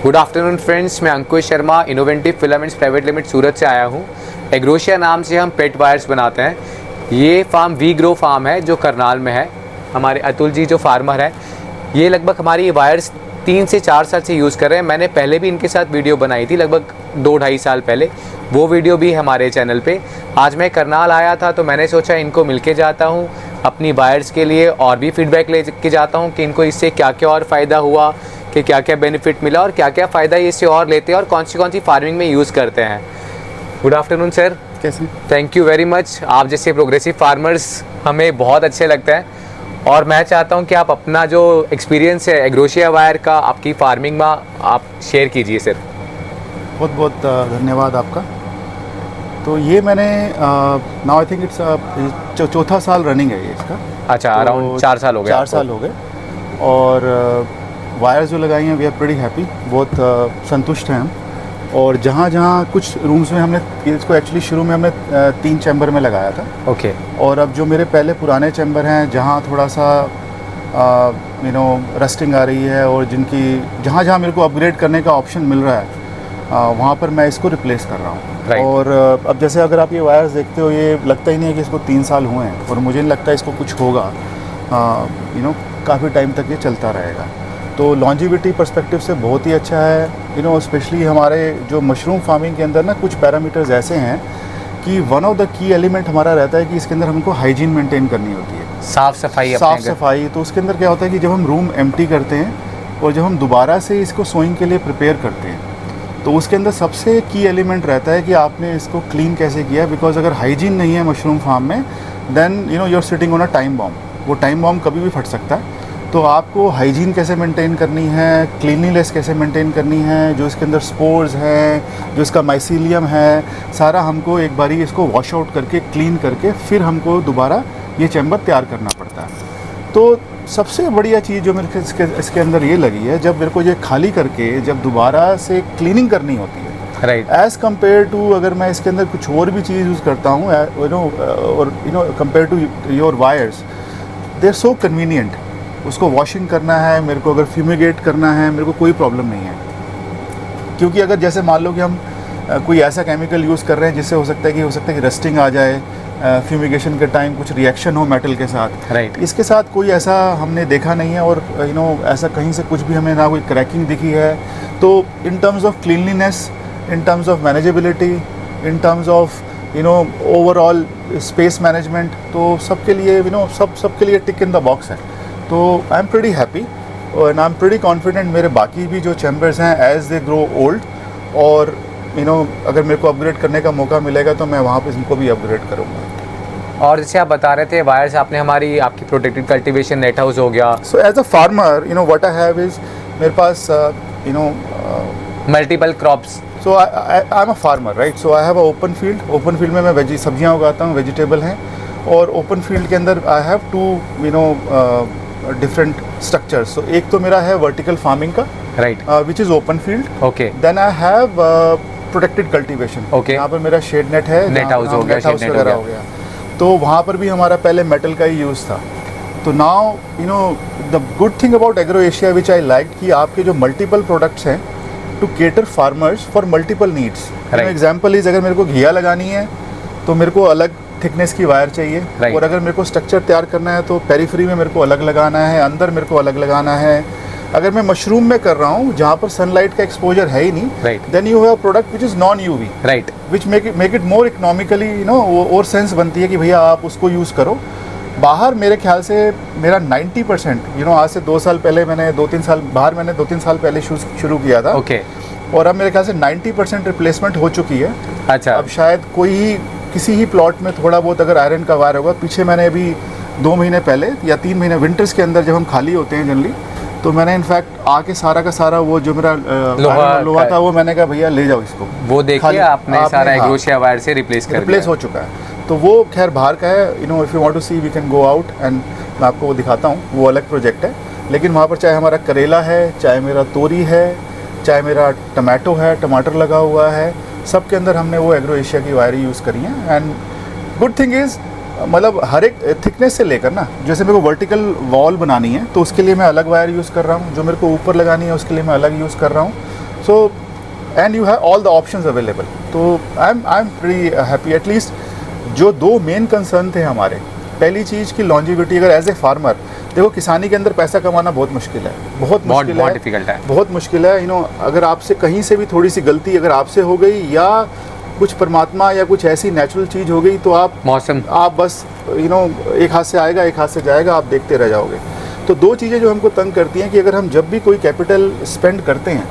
Good afternoon friends, मैं Ankush Sharma innovative filaments private limited Surat से आया हूँ। एग्रोशिया नाम से हम पेट वायर्स बनाते हैं। ये फार्म वी ग्रो फार्म है जो करनाल में है। हमारे अतुल जी जो फार्मर है, ये लगभग हमारी ये वायर्स 3 से 4 साल से यूज़ कर रहे हैं। मैंने पहले भी इनके साथ वीडियो बनाई थी लगभग 2-2.5 साल पहले, वो वीडियो भी हमारे चैनल पे। आज मैं करनाल आया था तो मैंने सोचा इनको मिल के जाता हूँ, अपनी बायर्स के लिए और भी फीडबैक ले के जाता हूँ कि इनको इससे क्या क्या और फ़ायदा हुआ, कि क्या क्या बेनिफिट मिला और क्या क्या फ़ायदा इससे और लेते हैं और कौन सी फार्मिंग में यूज़ करते हैं। Good afternoon sir. कैसे? Thank you very much. आप जैसे प्रोग्रेसिव फार्मर्स हमें बहुत अच्छे लगते हैं और मैं चाहता हूं कि आप अपना जो एक्सपीरियंस है एग्रोशिया वायर का आपकी फार्मिंग में आप शेयर कीजिए सर। बहुत बहुत धन्यवाद आपका। तो ये मैंने नाउ आई थिंक इट्स चौथा साल रनिंग है ये इसका। अच्छा, तो अराउंड 4 साल हो गए। 4 साल हो गए और वायर्स जो लगाई हैं वी आर प्रीटी हैप्पी, बहुत संतुष्ट हैं हम। और जहाँ जहाँ कुछ रूम्स में हमने इसको एक्चुअली शुरू में हमने 3 चैम्बर में लगाया था। ओके। और अब जो मेरे पहले पुराने चैम्बर हैं जहाँ थोड़ा सा रस्टिंग आ रही है और जिनकी जहाँ जहाँ मेरे को अपग्रेड करने का ऑप्शन मिल रहा है वहाँ पर मैं इसको रिप्लेस कर रहा हूँ। Right. और अब जैसे अगर आप ये वायर्स देखते हो, ये लगता ही नहीं है कि इसको 3 साल हुए हैं और मुझे नहीं लगता इसको कुछ होगा। काफ़ी टाइम तक ये चलता रहेगा। तो लॉन्जिविटी पर्सपेक्टिव से बहुत ही अच्छा है। स्पेशली हमारे जो मशरूम फार्मिंग के अंदर ना कुछ पैरामीटर्स ऐसे हैं कि one of the key element हमारा रहता है कि इसके अंदर हमको हाइजीन मेंटेन करनी होती है, साफ़ सफाई। तो उसके अंदर क्या होता है कि जब हम रूम एम्प्टी करते हैं और जब हम दोबारा से इसको सोइंग के लिए प्रिपेयर करते हैं तो उसके अंदर सबसे की एलिमेंट रहता है कि आपने इसको क्लीन कैसे किया। बिकॉज अगर हाइजीन नहीं है मशरूम फार्म में then you are sitting on a time bomb. वो टाइम बॉम्ब कभी भी फट सकता है। तो आपको हाइजीन कैसे मेंटेन करनी है, क्लीनलीनेस कैसे मेंटेन करनी है, जो इसके अंदर स्पोर्स हैं, जो इसका माइसीलियम है, सारा हमको एक बारी इसको वॉश आउट करके क्लीन करके फिर हमको दोबारा ये चैम्बर तैयार करना पड़ता है। तो सबसे बढ़िया चीज़ जो मेरे को इसके अंदर ये लगी है, जब मेरे को ये खाली करके जब दोबारा से क्लीनिंग करनी होती है, राइट, एज़ कम्पेयर टू अगर मैं इसके अंदर कुछ और भी चीज़ यूज़ करता हूँ और compare to your wires, they are so convenient. उसको वॉशिंग करना है मेरे को, अगर फ्यूमिगेट करना है मेरे को कोई प्रॉब्लम नहीं है। क्योंकि अगर जैसे मान लो कि हम कोई ऐसा केमिकल यूज़ कर रहे हैं जिससे हो सकता है कि रस्टिंग आ जाए, फ्यूमिगेशन के टाइम कुछ रिएक्शन हो मेटल के साथ। राइट। इसके साथ कोई ऐसा हमने देखा नहीं है और ऐसा कहीं से कुछ भी हमें ना कोई क्रैकिंग दिखी है। तो इन terms of cleanliness, in terms of manageability, in terms of overall space management, तो सबके लिए सबके लिए टिक इन द बॉक्स है। तो I am pretty happy and I am pretty confident मेरे बाकी भी जो चैम्बर्स हैं एज दे ग्रो ओल्ड, और अगर मेरे को अपग्रेड करने का मौका मिलेगा तो मैं वहाँ पे इनको भी अपग्रेड करूँगा। और जैसे आप बता रहे थे वायर्स, आपने आपकी प्रोटेक्टेड कल्टीवेशन नेट हाउस हो गया। So as a farmer what I have is मेरे पास multiple crops. So I am a farmer, right. So I have a open field. Open field में मैं सब्जियाँ उगाता हूँ, वेजिटेबल हैं। और ओपन फील्ड के अंदर I have two different structures. So एक तो मेरा है वर्टिकल फार्मिंग का, right, which is open field. Okay. Then I have protected cultivation. Okay. यहाँ पर मेरा शेड नेट है, नेट हाउस हो गया, शेड नेट वगैरह हो गया। तो वहाँ पर भी हमारा पहले मेटल का ही यूज़ था। तो now the good thing about AgroAsia which I like कि आपके जो मल्टीपल प्रोडक्ट्स हैं to cater farmers for multiple needs. Example is, अगर मेरे को घिया लगानी है तो मेरे को अलग थिकनेस की वायर चाहिए। Right. और अगर मेरे को स्ट्रक्चर तैयार करना है तो पेरिफेरी में मेरे को अलग लगाना है, अंदर मेरे को अलग लगाना है। अगर मैं मशरूम में कर रहा हूँ जहाँ पर सनलाइट का एक्सपोजर है ही नहीं, then you have product which is non UV, right, which make it more economically और सेंस बनती है कि भैया आप उसको यूज़ करो। बाहर मेरे ख्याल से मेरा 90% आज से 2 साल पहले मैंने 2-3 साल पहले शुरू किया था। ओके। और अब मेरे ख्याल से 90% रिप्लेसमेंट हो चुकी है। अच्छा। अब शायद किसी ही प्लॉट में थोड़ा बहुत अगर आयरन का वायर होगा। पीछे मैंने अभी 2 महीने पहले या 3 महीने विंटर्स के अंदर जब हम खाली होते हैं जनरली, तो मैंने इनफैक्ट आके सारा का सारा वो जो मेरा लोहा था वो मैंने कहा भैया ले जाओ इसको। वो देखिए आपने सारा एग्रोशिया वायर से रिप्लेस हो चुका है। तो वो खैर बाहर का है। If you want to see we can go out and मैं आपको वो दिखाता हूँ, वो अलग प्रोजेक्ट है। लेकिन वहाँ पर चाहे हमारा करेला है, चाहे मेरा तोरी है, चाहे मेरा टमाटो है, टमाटर लगा हुआ है, सब के अंदर हमने वो एग्रोएशिया की वायर यूज़ करी है। एंड गुड थिंग इज़ मतलब हर एक थिकनेस से लेकर ना, जैसे मेरे को वर्टिकल वॉल बनानी है तो उसके लिए मैं अलग वायर यूज़ कर रहा हूँ, जो मेरे को ऊपर लगानी है उसके लिए मैं अलग यूज़ कर रहा हूँ। So and you have all the options available. तो I am pretty happy. At least जो दो मेन कंसर्न थे हमारे, पहली चीज़ की लॉन्जिविटी, अगर एज ए फार्मर देखो किसानी के अंदर पैसा कमाना बहुत मुश्किल है, बहुत डिफिकल्ट है, बहुत मुश्किल है। अगर आपसे कहीं से भी थोड़ी सी गलती अगर आपसे हो गई या कुछ परमात्मा या कुछ ऐसी नेचुरल चीज़ हो गई तो आप बस एक हाथ से आएगा एक हाथ से जाएगा, आप देखते रह जाओगे। तो दो चीज़ें जो हमको तंग करती हैं कि अगर हम जब भी कोई कैपिटल स्पेंड करते हैं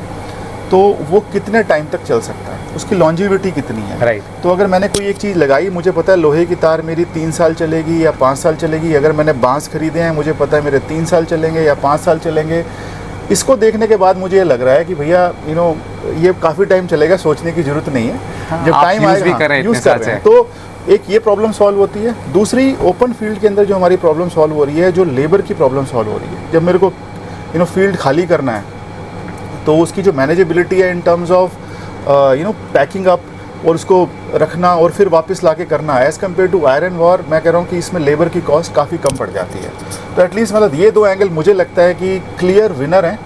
तो वो कितने टाइम तक चल सकता है, उसकी लॉन्जिविटी कितनी है। राइट। तो अगर मैंने कोई एक चीज़ लगाई, मुझे पता है लोहे की तार मेरी 3 साल चलेगी या 5 साल चलेगी। अगर मैंने बांस खरीदे हैं, मुझे पता है मेरे 3 साल चलेंगे या 5 साल चलेंगे। इसको देखने के बाद मुझे ये लग रहा है कि भैया ये काफ़ी टाइम चलेगा, सोचने की ज़रूरत नहीं है। जब टाइम आएगा यूज़ कर रहे हैं तो एक ये प्रॉब्लम सॉल्व होती है। दूसरी, ओपन फील्ड के अंदर जो हमारी प्रॉब्लम सॉल्व हो रही है, जो लेबर की प्रॉब्लम सॉल्व हो रही है। जब मेरे को फील्ड खाली करना है तो उसकी जो मैनेजेबिलिटी है in terms of packing up और उसको रखना और फिर वापस लाके करना, as compare to iron wire, मैं कह रहा हूँ कि इसमें लेबर की कॉस्ट काफ़ी कम पड़ जाती है। तो एटलीस्ट मतलब ये दो एंगल मुझे लगता है कि क्लियर विनर हैं,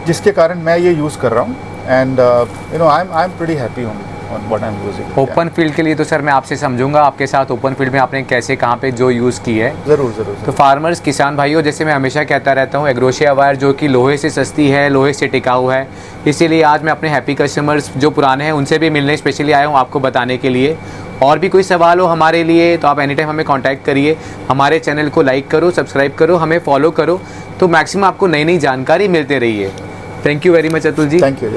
जिसके कारण मैं ये यूज़ कर रहा हूँ। And I am pretty happy on what I am using. Open field के लिए तो सर मैं आपसे समझूंगा आपके साथ ओपन फील्ड में आपने कैसे कहाँ पे जो यूज़ की है। ज़रूर। तो फार्मर्स, किसान भाइयों, जैसे मैं हमेशा कहता रहता हूँ, एग्रोशिया वायर जो कि लोहे से सस्ती है, लोहे से टिकाऊ है, इसीलिए आज मैं अपने हैप्पी कस्टमर्स जो पुराने हैं उनसे भी मिलने स्पेशली आया हूँ आपको बताने के लिए। और भी कोई सवाल हो हमारे लिए तो आप एनी टाइम हमें कांटेक्ट करिए। हमारे चैनल को लाइक करो, सब्सक्राइब करो, हमें फॉलो करो, तो मैक्सिमम आपको नई नई जानकारी मिलते रही है। Thank you very much Atul ji. Thank you.